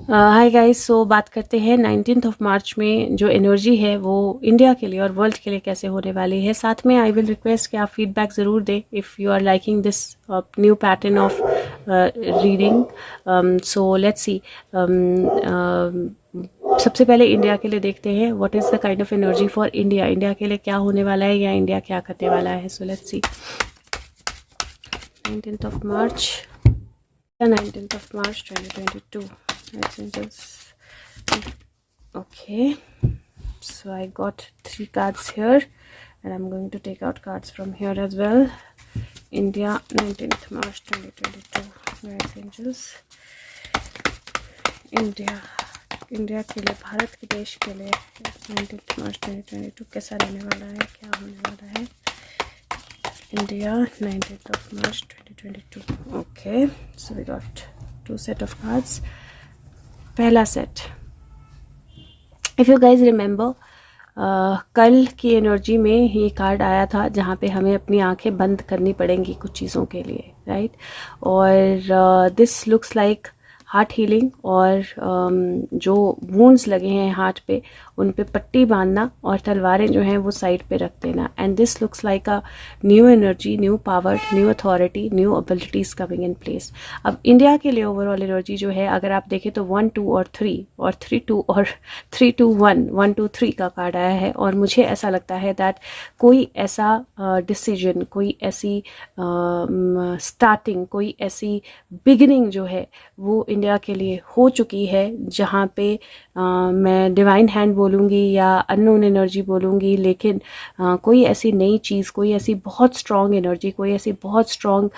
Hi guys, सो बात करते हैं 19th ऑफ मार्च में जो एनर्जी है वो इंडिया के लिए और वर्ल्ड के लिए कैसे होने वाली है। साथ में आई विल रिक्वेस्ट कि आप फीडबैक ज़रूर दें if you are liking this new pattern of reading. So let's see. सबसे पहले इंडिया के लिए देखते हैं what is the kind of energy for India. India के लिए क्या होने वाला है या इंडिया क्या करने वाला है। सो let's C 19th of March 19th of March 2022. Right, angels. Okay, so I got 3 cards here and I'm going to take out cards from here as well. India 19th March 2022. Right, angels. India के लिए, भारत के देश के लिए 19th March 2022 कैसा रहने वाला है, क्या होने वाला है। India 19th of March 2022. Okay, so we got 2 set of cards. पहला set, if you guys remember, कल की एनर्जी में ये कार्ड आया था जहाँ पे हमें अपनी आंखें बंद करनी पड़ेंगी कुछ चीज़ों के लिए, राइट। और this looks like heart healing और जो वूंड्स लगे हैं हार्ट पे उन पे पट्टी बांधना और तलवारें जो हैं वो साइड पे रख देना। And this looks like a new energy, new power, new authority, new abilities coming in place. अब इंडिया के लिए ओवरऑल एनर्जी जो है, अगर आप देखें तो 1 2 और 3 और 3 2 और 3 2 1 1 2 3 का कार्ड आया है। और मुझे ऐसा लगता है दैट कोई ऐसा डिसीजन, कोई ऐसी स्टार्टिंग, कोई ऐसी बिगिनिंग जो है वो इंडिया के लिए हो चुकी है, जहाँ पे मैं डिवाइन हैंड बोलूँगी या अननोन एनर्जी बोलूँगी, लेकिन कोई ऐसी नई चीज़, कोई ऐसी बहुत स्ट्रॉन्ग एनर्जी, कोई ऐसी बहुत strong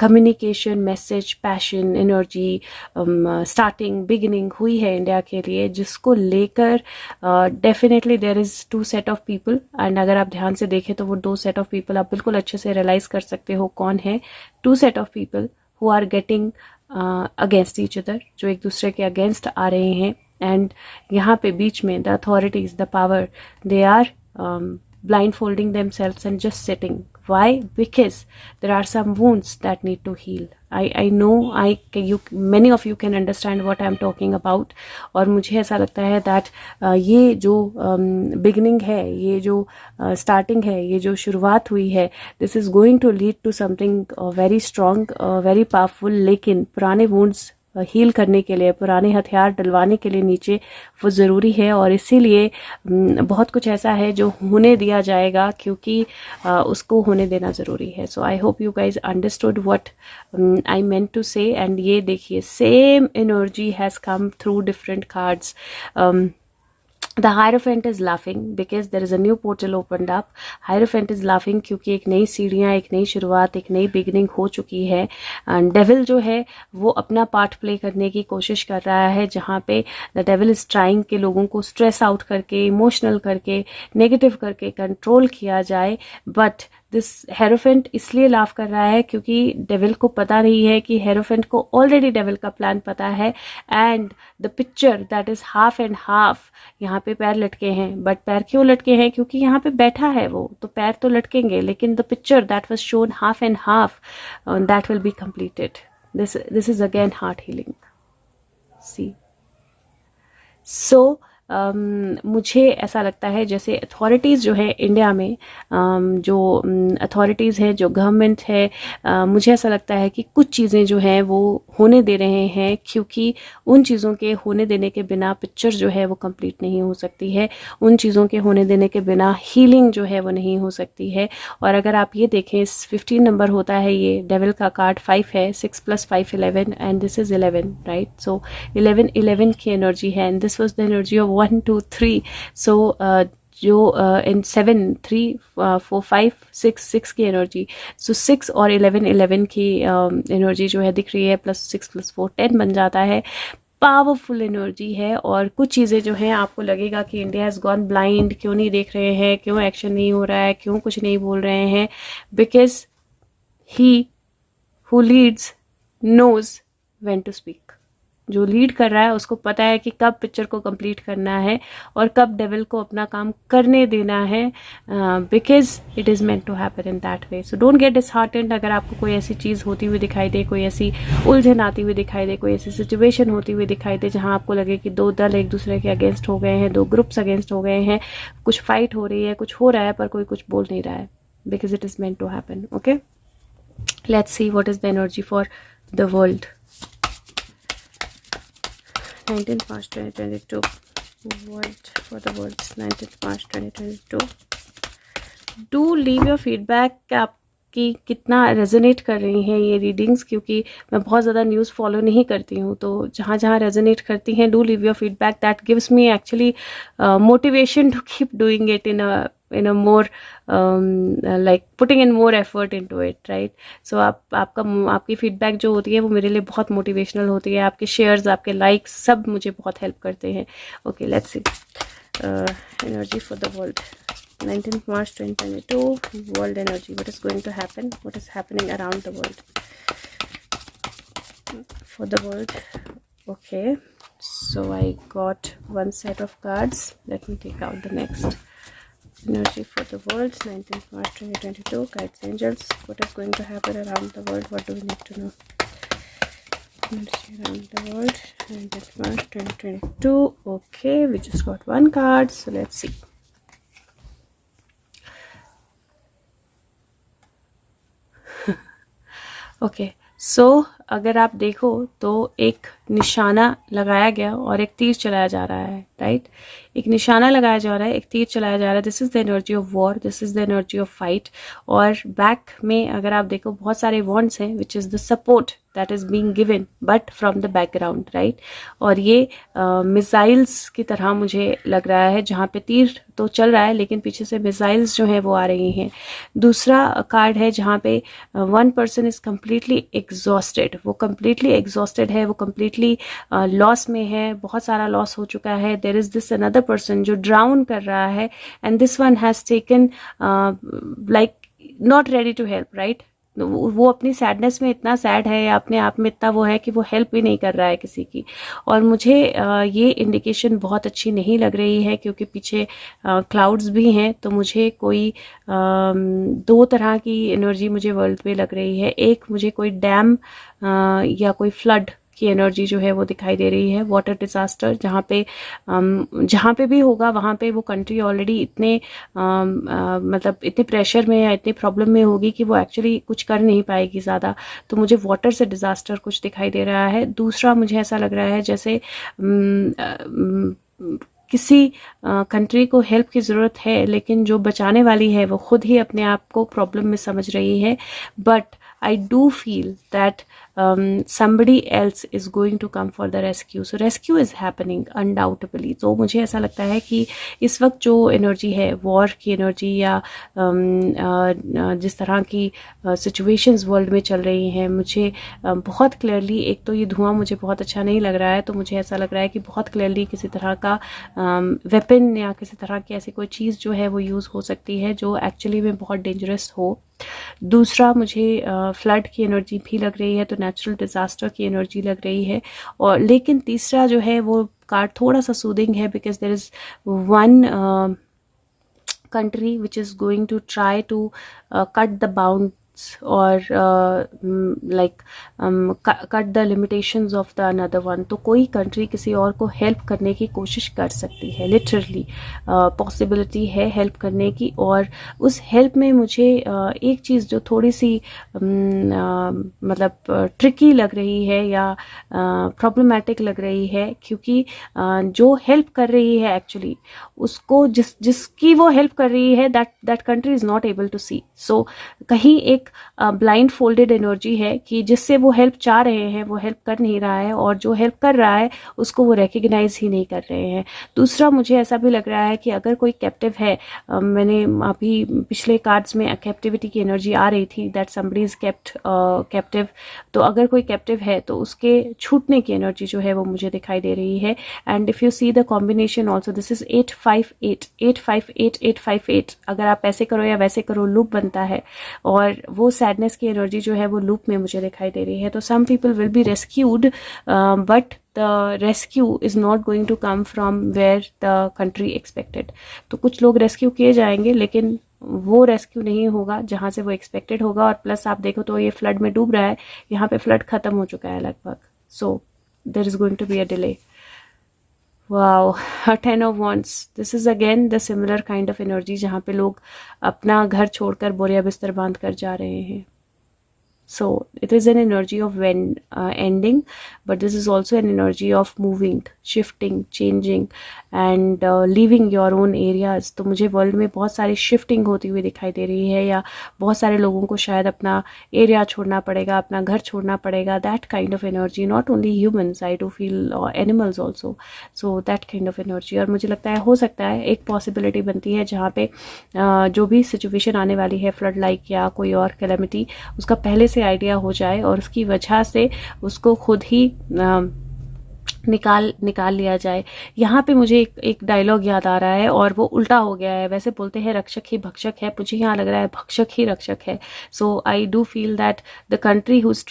communication, message, passion, energy, starting, beginning हुई है इंडिया के लिए, जिसको लेकर definitely there is 2 set of people. And अगर आप ध्यान से देखें तो वो 2 सेट ऑफ पीपल आप बिल्कुल अच्छे से रियलाइज़ कर सकते हो कौन है। 2 set of people who are getting against each other, जो एक दूसरे के अगेंस्ट आ रहे हैं। एंड यहाँ पे बीच में the authorities, the power, they are blindfolding themselves and just sitting. Why? Because there are some wounds that need to heal. I know many of you can understand what I'm talking about. और मुझे ऐसा लगता है that ये जो beginning है, ये जो starting है, ये जो शुरुआत हुई है, this is going to lead to something very strong, very powerful. लेकिन पुराने wounds हील करने के लिए, पुराने हथियार डलवाने के लिए नीचे वो ज़रूरी है। और इसीलिए बहुत कुछ ऐसा है जो होने दिया जाएगा, क्योंकि उसको होने देना ज़रूरी है। So I hope you guys understood what I meant to say. And ये देखिए, same energy has come through different cards. The Hierophant is laughing because there is a new portal opened up. Hierophant is laughing क्योंकि एक नई सीढ़ियाँ, एक नई शुरुआत, एक नई बिगनिंग हो चुकी है। डेविल जो है वो अपना पार्ट प्ले करने की कोशिश कर रहा है, जहाँ पे द डेविल इज ट्राइंग के लोगों को स्ट्रेस आउट करके, इमोशनल करके, नेगेटिव करके कंट्रोल किया जाए। बट दिस हेरोफेंट इसलिए लाफ कर रहा है क्योंकि डेविल को पता नहीं है कि हेरोफेंट को ऑलरेडी डेविल का प्लान पता है। And the picture that is half and half, यहाँ पे पैर लटके हैं। बट पैर क्यों लटके हैं? क्योंकि यहाँ पे बैठा है वो, तो पैर तो लटकेंगे, लेकिन the picture that was shown half and half, that will be completed. This is again heart healing. See so मुझे ऐसा लगता है जैसे अथॉरिटीज़ जो है इंडिया में, जो अथॉरिटीज़ हैं, जो गवर्नमेंट है, मुझे ऐसा लगता है कि कुछ चीज़ें जो हैं वो होने दे रहे हैं, क्योंकि उन चीज़ों के होने देने के बिना पिक्चर जो है वो कंप्लीट नहीं हो सकती है। उन चीज़ों के होने देने के बिना हीलिंग जो है वो नहीं हो सकती है। और अगर आप ये देखें, 15 नंबर होता है, ये डेविल का कार्ड 5 है, 6 + 5 11, एंड दिस इज़ 11, राइट। सो 11 की एनर्जी है, and this was the energy of 1 2 3। सो जो इन 7 3 4 5 6 की एनर्जी, सो 6 और 11 की एनर्जी जो है दिख रही है, +6 + 4 10 बन जाता है। पावरफुल एनर्जी है। और कुछ चीज़ें जो हैं आपको लगेगा कि इंडिया हैज़ गॉन ब्लाइंड, क्यों नहीं देख रहे हैं, क्यों एक्शन नहीं हो रहा है, क्यों कुछ नहीं बोल रहे हैं। Because he who leads knows when to speak. जो लीड कर रहा है उसको पता है कि कब पिक्चर को कंप्लीट करना है और कब डेविल को अपना काम करने देना है, because it is meant to happen in that way. So don't get disheartened अगर आपको कोई ऐसी चीज़ होती हुई दिखाई दे, कोई ऐसी उलझन आती हुई दिखाई दे, कोई ऐसी सिचुएशन होती हुई दिखाई दे जहां आपको लगे कि दो दल एक दूसरे के अगेंस्ट हो गए हैं, दो ग्रुप्स अगेंस्ट हो गए हैं, कुछ फाइट हो रही है, कुछ हो रहा है पर कोई कुछ बोल नहीं रहा है, because it is meant to happen. Okay, let's see what is the energy for the world. 19th March 2022 world for the world. 19th March 2022. Do leave your feedback आपकी कितना रेजोनेट कर रही हैं ये रीडिंग्स, क्योंकि मैं बहुत ज़्यादा न्यूज़ फॉलो नहीं करती हूँ, तो जहाँ जहाँ रेजोनेट करती हैं do leave your feedback. That gives me actually motivation to keep doing it in a more like putting in more effort into it, right? So आपकी फीडबैक जो होती है वो मेरे लिए बहुत मोटिवेशनल होती है. आपके शेयर्स, आपके लाइक्स सब मुझे बहुत हेल्प करते हैं. Okay, let's C energy for the world. 19th March 2022 world energy. What is going to happen? What is happening around the world for the world? Okay, so I got one set of cards. Let me take out the next. Energy for the world. 19th March 2022. Guides, angels. What is going to happen around the world? What do we need to know? Energy around the world. 19th March 2022. Okay, we just got one card, so let's see. Okay, so अगर आप देखो तो एक निशाना लगाया गया और एक तीर चलाया जा रहा है, राइट? एक निशाना लगाया जा रहा है, एक तीर चलाया जा रहा है. This is the energy of war, this is the energy of fight. और बैक में अगर आप देखो बहुत सारे वॉन्ड्स हैं, which is the support that is being given but from the background, right? और ये मिसाइल्स की तरह मुझे लग रहा है, जहाँ पे तीर तो चल रहा है लेकिन पीछे से मिसाइल्स जो हैं वो आ रही हैं. दूसरा कार्ड है जहाँ पे one person is completely exhausted. वो कम्प्लीटली एग्जॉस्टेड है, वो कम्प्लीटली लॉस में है, बहुत सारा लॉस हो चुका है. There is this another person जो ड्राउन कर रहा है, and this one has taken like not ready to help, right? वो अपनी सैडनेस में इतना सैड है या अपने आप में इतना वो है कि वो हेल्प भी नहीं कर रहा है किसी की. और मुझे ये इंडिकेशन बहुत अच्छी नहीं लग रही है, क्योंकि पीछे क्लाउड्स भी हैं. तो मुझे कोई दो तरह की एनर्जी मुझे वर्ल्ड पे लग रही है. एक मुझे कोई डैम या कोई फ्लड की एनर्जी जो है वो दिखाई दे रही है, वाटर डिजास्टर. जहाँ पे भी होगा वहाँ पे वो कंट्री ऑलरेडी इतने मतलब इतने प्रेशर में या इतने प्रॉब्लम में होगी कि वो एक्चुअली कुछ कर नहीं पाएगी ज़्यादा. तो मुझे वाटर से डिजास्टर कुछ दिखाई दे रहा है. दूसरा मुझे ऐसा लग रहा है जैसे किसी कंट्री को हेल्प की ज़रूरत है, लेकिन जो बचाने वाली है वो खुद ही अपने आप को प्रॉब्लम में समझ रही है. But I do feel that somebody else is going to come for the rescue. So rescue is happening undoubtedly. तो मुझे ऐसा लगता है कि इस वक्त जो एनर्जी है वॉर की एनर्जी या जिस तरह की सिचुएशंस वर्ल्ड में चल रही हैं, मुझे बहुत क्लियरली, एक तो ये धुआं मुझे बहुत अच्छा नहीं लग रहा है, तो मुझे ऐसा लग रहा है कि बहुत क्लियरली किसी तरह का वेपन या किसी तरह की ऐसी कोई चीज़ जो है वो यूज़ हो सकती है जो एक्चुअली में बहुत डेंजरस हो. दूसरा मुझे फ्लड की एनर्जी भी लग रही है, तो नेचुरल डिजास्टर की एनर्जी लग रही है. और लेकिन तीसरा जो है वो कार्ड थोड़ा सा सूदिंग है, because there is one country which is going to try to cut the bounds or like cut the limitations of the another one. तो कोई कंट्री किसी और को हेल्प करने की कोशिश कर सकती है, लिटरली पॉसिबिलिटी है हेल्प करने की. और उस हेल्प में मुझे एक चीज़ जो थोड़ी सी मतलब ट्रिकी लग रही है या प्रॉब्लमेटिक लग रही है, क्योंकि जो हेल्प कर रही है एक्चुअली उसको जिसकी वो हेल्प कर रही है that country is not able to see. So कहीं एक ब्लाइंड फोल्डेड एनर्जी है कि जिससे वो हेल्प चाह रहे हैं वो हेल्प कर नहीं रहा है, और जो हेल्प कर रहा है उसको वो रिकग्नाइज ही नहीं कर रहे हैं. दूसरा मुझे ऐसा भी लग रहा है कि अगर कोई कैप्टिव है, मैंने अभी पिछले कार्ड्स में कैप्टिविटी की एनर्जी आ रही थी, that somebody is kept captive. तो अगर कोई कैप्टिव है तो उसके छूटने की एनर्जी जो है वो मुझे दिखाई दे रही है. And if you see the combination also, this is 858 858 858. अगर आप ऐसे करो या वैसे करो लूप बनता है, और वो सैडनेस की एनर्जी जो है वो लूप में मुझे दिखाई दे रही है। तो some people will be rescued, but the rescue is not going to come from where the country expected. तो कुछ लोग रेस्क्यू किए जाएंगे, लेकिन वो रेस्क्यू नहीं होगा जहाँ से वो एक्सपेक्टेड होगा। और प्लस आप देखो तो ये फ्लड में डूब रहा है, यहाँ पे फ्लड खत्म हो चुका है लगभग। So there is going to be a delay. Wow, 10 of wands, this is again the similar kind of energy जहाँ पे लोग अपना घर छोड़कर बोरिया बिस्तर बांध कर जा रहे हैं। So it is an energy of when ending, but this is also an energy of moving, shifting, changing and leaving your own areas. तो मुझे वर्ल्ड में बहुत सारी शिफ्टिंग होती हुई दिखाई दे रही है, या बहुत सारे लोगों को शायद अपना एरिया छोड़ना पड़ेगा, अपना घर छोड़ना पड़ेगा। That kind of energy, not only humans, I do feel animals also. So that kind of energy. और मुझे लगता है हो सकता है एक पॉसिबिलिटी बनती है जहाँ पे जो भी सिचुएशन आने वाली है, फ्लड लाइक या कोई और कैलेमिटी, उसका पहले से आइडिया हो जाए और उसकी वजह से उसको खुद ही निकाल लिया जाए। यहाँ पे मुझे एक डायलॉग याद आ रहा है और वो उल्टा हो गया है। वैसे बोलते हैं रक्षक ही भक्षक है, मुझे यहाँ लग रहा है भक्षक ही रक्षक है। So I do feel that the country who's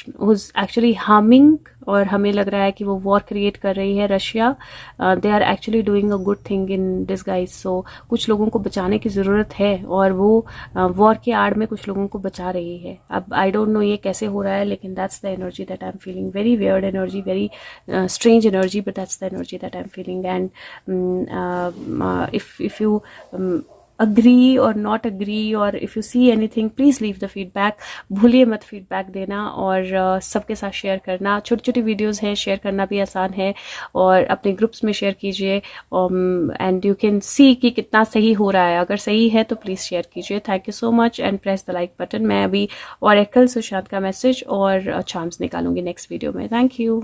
actually harming, और हमें लग रहा है कि वो वॉर क्रिएट कर रही है Russia, they are actually doing a good thing in disguise. So कुछ लोगों को बचाने की ज़रूरत है और वो वॉर की आड़ में कुछ लोगों को बचा रही है। अब आई डोंट नो ये कैसे हो रहा है, लेकिन that's the energy that I am feeling. Very weird energy, very strange energy, but that's the energy that I'm feeling. And if you agree or not agree, or if you see anything, please leave the feedback. भूलिए मत feedback देना और सबके साथ share करना। छोटी छोटी videos हैं, शेयर करना भी आसान है, और अपने ग्रुप्स में शेयर कीजिए एंड यू कैन सी कि कितना सही हो रहा है। अगर सही है तो प्लीज़ शेयर कीजिए। Thank you so much and press the like button. मैं अभी ऑरेकल सुशांत का मैसेज और चार्म्स निकालूंगी नेक्स्ट वीडियो में। Thank you.